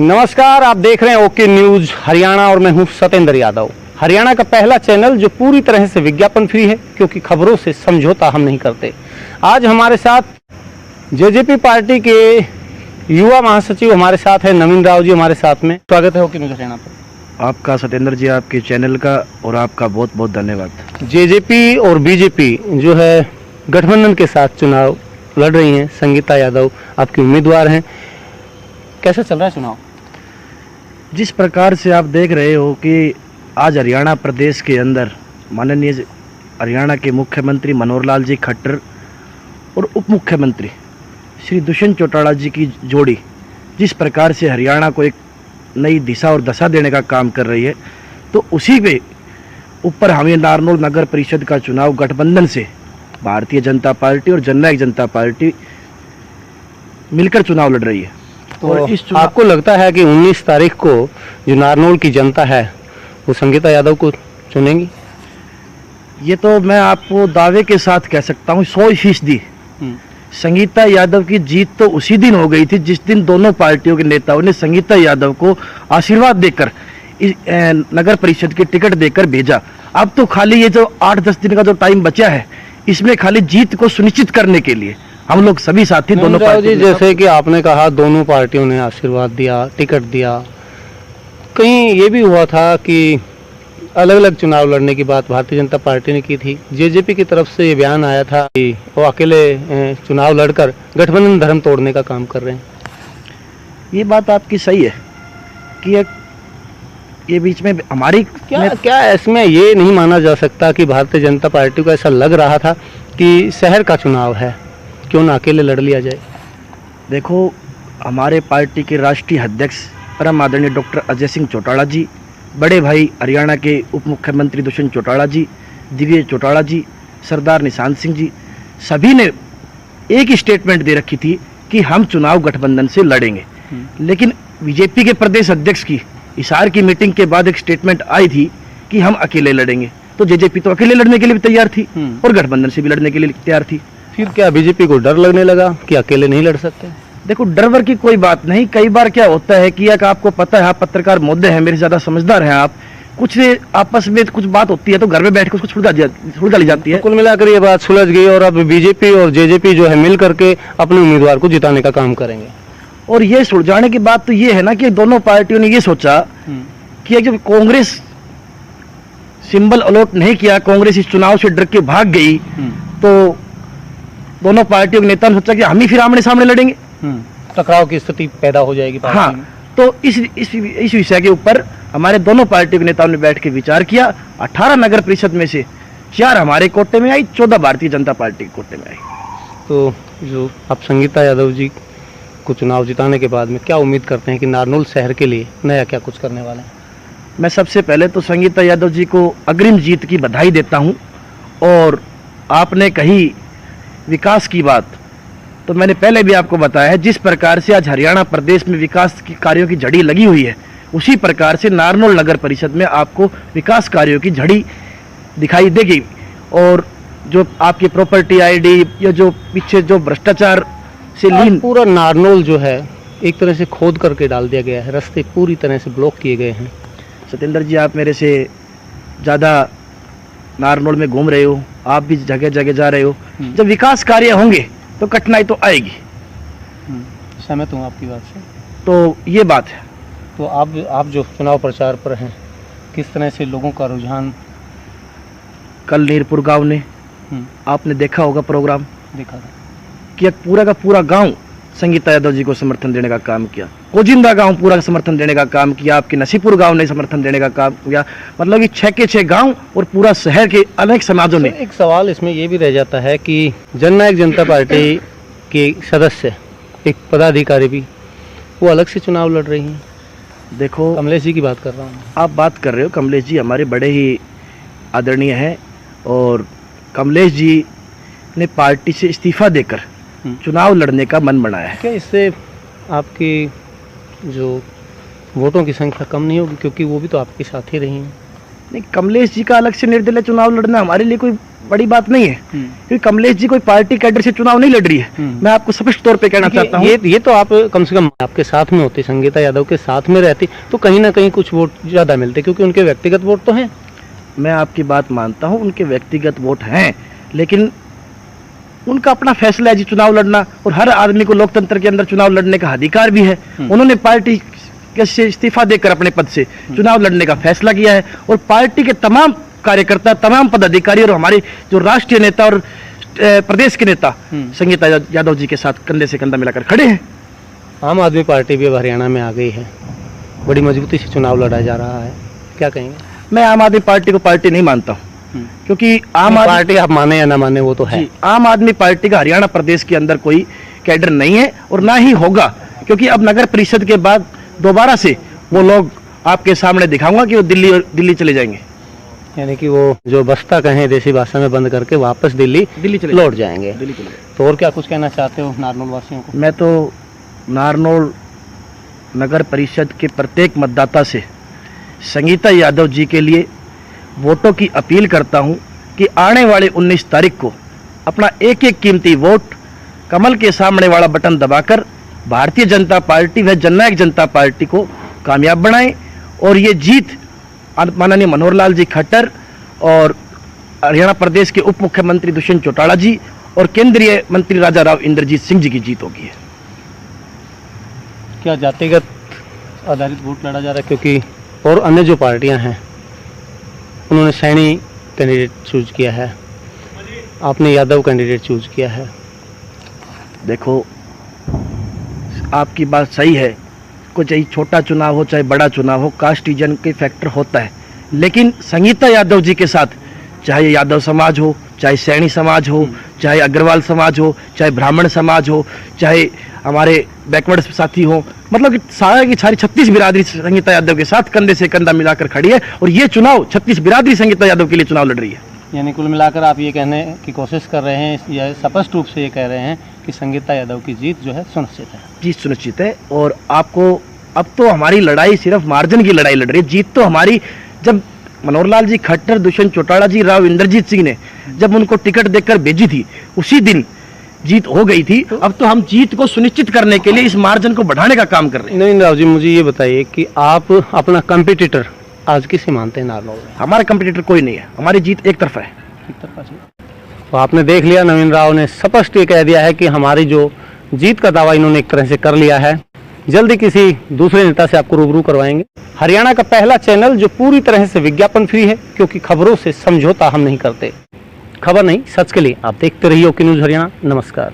नमस्कार, आप देख रहे हैं ओके न्यूज हरियाणा और मैं हूं सतेंद्र यादव। हरियाणा का पहला चैनल जो पूरी तरह से विज्ञापन फ्री है, क्योंकि खबरों से समझौता हम नहीं करते। आज हमारे साथ जेजेपी पार्टी के युवा महासचिव हमारे साथ है, नवीन राव जी हमारे साथ में। स्वागत है ओके न्यूज हरियाणा पर। आपका सतेंद्र जी, आपके चैनल का और आपका बहुत बहुत धन्यवाद। जेजेपी और बीजेपी जो है गठबंधन के साथ चुनाव लड़ रही हैं। संगीता यादव आपकी उम्मीदवार हैं। कैसा चल रहा है चुनाव? जिस प्रकार से आप देख रहे हो कि आज हरियाणा प्रदेश के अंदर माननीय हरियाणा के मुख्यमंत्री मनोहर लाल जी खट्टर और उप मुख्यमंत्री श्री दुष्यंत चौटाला जी की जोड़ी जिस प्रकार से हरियाणा को एक नई दिशा और दशा देने का काम कर रही है, तो उसी पे ऊपर हमें नारनौल नगर परिषद का चुनाव गठबंधन से भारतीय जनता पार्टी और जननायक जनता पार्टी मिलकर चुनाव लड़ रही है। तो आपको लगता है कि 19 तारीख को जो नारनौल की जनता है वो संगीता यादव को चुनेंगी? ये तो मैं आपको दावे के साथ कह सकता हूँ 100% संगीता यादव की जीत तो उसी दिन हो गई थी जिस दिन दोनों पार्टियों के नेताओं ने संगीता यादव को आशीर्वाद देकर नगर परिषद की टिकट देकर भेजा। अब तो खाली ये जो 8-10 दिन का जो टाइम बचा है, इसमें खाली जीत को सुनिश्चित करने के लिए हम लोग सभी साथी दोनों पार्टियों, जैसे कि आपने कहा दोनों पार्टियों ने आशीर्वाद दिया, टिकट दिया, कहीं ये भी हुआ था कि अलग अलग चुनाव लड़ने की बात भारतीय जनता पार्टी ने की थी। जेजेपी की तरफ से ये बयान आया था कि वो अकेले चुनाव लड़कर गठबंधन धर्म तोड़ने का काम कर रहे हैं। ये बात आपकी सही है कि ये बीच में हमारी क्या इसमें ये नहीं माना जा सकता कि भारतीय जनता पार्टी को ऐसा लग रहा था कि शहर का चुनाव है, क्यों ना अकेले लड़ लिया जाए? देखो, हमारे पार्टी के राष्ट्रीय अध्यक्ष परम आदरणीय डॉक्टर अजय सिंह चौटाला जी, बड़े भाई हरियाणा के उप मुख्यमंत्री दुष्यंत चौटाला जी, दिव्य चौटाला जी, सरदार निशांत सिंह जी, सभी ने एक ही स्टेटमेंट दे रखी थी कि हम चुनाव गठबंधन से लड़ेंगे। लेकिन बीजेपी के प्रदेश अध्यक्ष की हिसार की मीटिंग के बाद एक स्टेटमेंट आई थी कि हम अकेले लड़ेंगे। तो जेजेपी तो अकेले लड़ने के लिए भी तैयार थी और गठबंधन से भी लड़ने के लिए तैयार थी। फिर क्या बीजेपी को डर लगने लगा कि अकेले नहीं लड़ सकते? देखो, डर वर की कोई बात नहीं। कई बार क्या होता है कि आपको पता है, आप पत्रकार महोदय हैं, मेरे ज्यादा समझदार हैं आप, कुछ आपस में कुछ बात होती है तो घर में बैठ के उसको सुलझा ली जाती है। कुल मिलाकर ये बात सुलझ गई और अब बीजेपी और जेजेपी जो है मिल करके अपने उम्मीदवार को जिताने का काम करेंगे। और ये सुलझाने की बात तो ये है ना कि दोनों पार्टियों ने ये सोचा कि जब कांग्रेस सिंबल अलॉट नहीं किया, कांग्रेस इस चुनाव से डर के भाग गई, तो दोनों पार्टियों के नेता ने सोचा कि हम ही फिर आमने सामने लड़ेंगे, टकराव की स्थिति पैदा हो जाएगी। हाँ, तो इस विषय के ऊपर हमारे दोनों पार्टियों के नेताओं ने बैठ के विचार किया। 18 नगर परिषद में से 4 हमारे कोटे में आई, 14 भारतीय जनता पार्टी के कोटे में आई। तो जो आप संगीता यादव जी को चुनाव जिताने के बाद में क्या उम्मीद करते हैं कि नारनौल शहर के लिए नया क्या कुछ करने वाले हैं? मैं सबसे पहले तो संगीता यादव जी को अग्रिम जीत की बधाई देता हूं। और आपने कही विकास की बात, तो मैंने पहले भी आपको बताया है, जिस प्रकार से आज हरियाणा प्रदेश में विकास की कार्यों की झड़ी लगी हुई है, उसी प्रकार से नारनौल नगर परिषद में आपको विकास कार्यों की झड़ी दिखाई देगी। और जो आपकी प्रॉपर्टी आईडी या जो पीछे जो भ्रष्टाचार से लीन, पूरा नारनौल जो है एक तरह से खोद करके डाल दिया गया है, रास्ते पूरी तरह से ब्लॉक किए गए हैं। सतेंद्र जी, आप मेरे से ज़्यादा नारनौल में घूम रहे हो, आप भी जगह जगह जा रहे हो। जब विकास कार्य होंगे तो कठिनाई तो आएगी। सहमत हूँ आपकी बात से। तो ये बात है। तो आप जो चुनाव प्रचार पर हैं, किस तरह से लोगों का रुझान? कल नीरपुर गांव ने आपने देखा होगा प्रोग्राम, देखा था कि एक पूरा का पूरा गांव संगीता यादव जी को समर्थन देने का काम किया। कोजिंदा गांव पूरा समर्थन देने का काम किया। आपके नसीपुर गांव ने समर्थन देने का काम किया। मतलब कि 6 के 6 गांव और पूरा शहर के अनेक समाजों ने। एक सवाल इसमें ये भी रह जाता है कि जननायक जनता पार्टी के सदस्य, एक पदाधिकारी भी, वो अलग से चुनाव लड़ रही हैं। देखो, कमलेश जी की बात कर रहा हूँ। आप बात कर रहे हो, कमलेश जी हमारे बड़े ही आदरणीय हैं और कमलेश जी ने पार्टी से इस्तीफा देकर चुनाव लड़ने का मन बनाया है। क्या इससे आपकी जो वोटों की संख्या कम नहीं होगी, क्योंकि वो भी तो आपके साथ ही रही हैं? नहीं, कमलेश जी का अलग से निर्दलीय चुनाव लड़ना हमारे लिए कोई बड़ी बात नहीं है, क्योंकि कमलेश जी कोई पार्टी कैडर से चुनाव नहीं लड़ रही है। मैं आपको स्पष्ट तौर पे कहना चाहता हूँ, ये तो आप कम से कम आपके साथ में होती, संगीता यादव के साथ में रहती तो कहीं ना कहीं कुछ वोट ज्यादा मिलते, क्योंकि उनके व्यक्तिगत वोट तो हैं। मैं आपकी बात मानता हूँ, उनके व्यक्तिगत वोट हैं, लेकिन उनका अपना फैसला है जी चुनाव लड़ना, और हर आदमी को लोकतंत्र के अंदर चुनाव लड़ने का अधिकार भी है। उन्होंने पार्टी से इस्तीफा देकर अपने पद से चुनाव लड़ने का फैसला किया है, और पार्टी के तमाम कार्यकर्ता, तमाम पदाधिकारी और हमारे जो राष्ट्रीय नेता और प्रदेश के नेता संगीता यादव जी के साथ कंधे से कंधा मिलाकर खड़े हैं। आम आदमी पार्टी भी अब हरियाणा में आ गई है, बड़ी मजबूती से चुनाव लड़ा जा रहा है, क्या कहेंगे? मैं आम आदमी पार्टी को पार्टी नहीं मानता हूँ, क्योंकि आम आदमी पार्टी आप माने या ना माने वो तो है। आम आदमी पार्टी का हरियाणा प्रदेश के अंदर कोई कैडर नहीं है और ना ही होगा, क्योंकि अब नगर परिषद के बाद दोबारा से वो लोग आपके सामने दिखाऊंगा कि वो दिल्ली चले जाएंगे, यानी कि वो जो बस्ता कहें देसी भाषा में बंद करके वापस दिल्ली चले लौट जाएंगे। दिल्ली चले। तो और क्या कुछ कहना चाहते हो नारनौल वासियों को? मैं तो नारनौल नगर परिषद के प्रत्येक मतदाता से संगीता यादव जी के लिए वोटों की अपील करता हूं कि आने वाले 19 तारीख को अपना एक एक कीमती वोट कमल के सामने वाला बटन दबाकर भारतीय जनता पार्टी व जननायक जनता पार्टी को कामयाब बनाएं, और ये जीत माननीय मनोहर लाल जी खट्टर और हरियाणा प्रदेश के उप मुख्यमंत्री दुष्यंत चौटाला जी और केंद्रीय मंत्री राजा राव इंद्रजीत सिंह जी की जीत होगी। क्या जातिगत आधारित वोट लड़ा जा रहा है? क्योंकि और अन्य जो पार्टियां हैं उन्होंने सैनी कैंडिडेट चूज किया है, आपने यादव कैंडिडेट चूज किया है। देखो, आपकी बात सही है, को चाहे छोटा चुनाव हो चाहे बड़ा चुनाव हो, कास्ट रीजन के फैक्टर होता है, लेकिन संगीता यादव जी के साथ चाहे यादव समाज हो, चाहे सैनी समाज हो, चाहे अग्रवाल समाज हो, चाहे ब्राह्मण समाज हो, चाहे हमारे बैकवर्ड साथी हो, मतलब कि सारा की सारी 36 बिरादरी संगीता यादव के साथ कंधे से कंधा मिलाकर खड़ी है, और ये चुनाव 36 बिरादरी संगीता यादव के लिए चुनाव लड़ रही है। यानी कुल मिलाकर आप ये कहने की कोशिश कर रहे हैं, या स्पष्ट रूप से ये कह रहे हैं कि संगीता यादव की जीत जो है सुनिश्चित है? जीत सुनिश्चित है, और आपको अब तो हमारी लड़ाई सिर्फ मार्जिन की लड़ाई लड़ रही है। जीत तो हमारी, जब मनोहर लाल जी खट्टर, दुष्यंत चौटाला जी, राव इंद्रजीत सिंह ने जब उनको टिकट देकर भेजी थी, उसी दिन जीत हो गई थी। अब तो हम जीत को सुनिश्चित करने के लिए इस मार्जिन को बढ़ाने का काम कर रहे हैं। नहीं राव जी, मुझे ये बताइए कि आप अपना कंपटीटर आज किसे मानते हैं नारनौल में? हमारा कंपटीटर कोई नहीं है, हमारी जीत एक तरफा है। तो आपने देख लिया, नवीन राव ने स्पष्ट ये कह दिया है कि हमारी जो जीत का दावा इन्होंने एक तरह से कर लिया है। जल्दी किसी दूसरे नेता से आपको रूबरू करवाएंगे। हरियाणा का पहला चैनल जो पूरी तरह से विज्ञापन फ्री है, क्योंकि खबरों से समझौता हम नहीं करते। खबर नहीं, सच के लिए आप देखते रहिए ओके न्यूज़ हरियाणा। नमस्कार।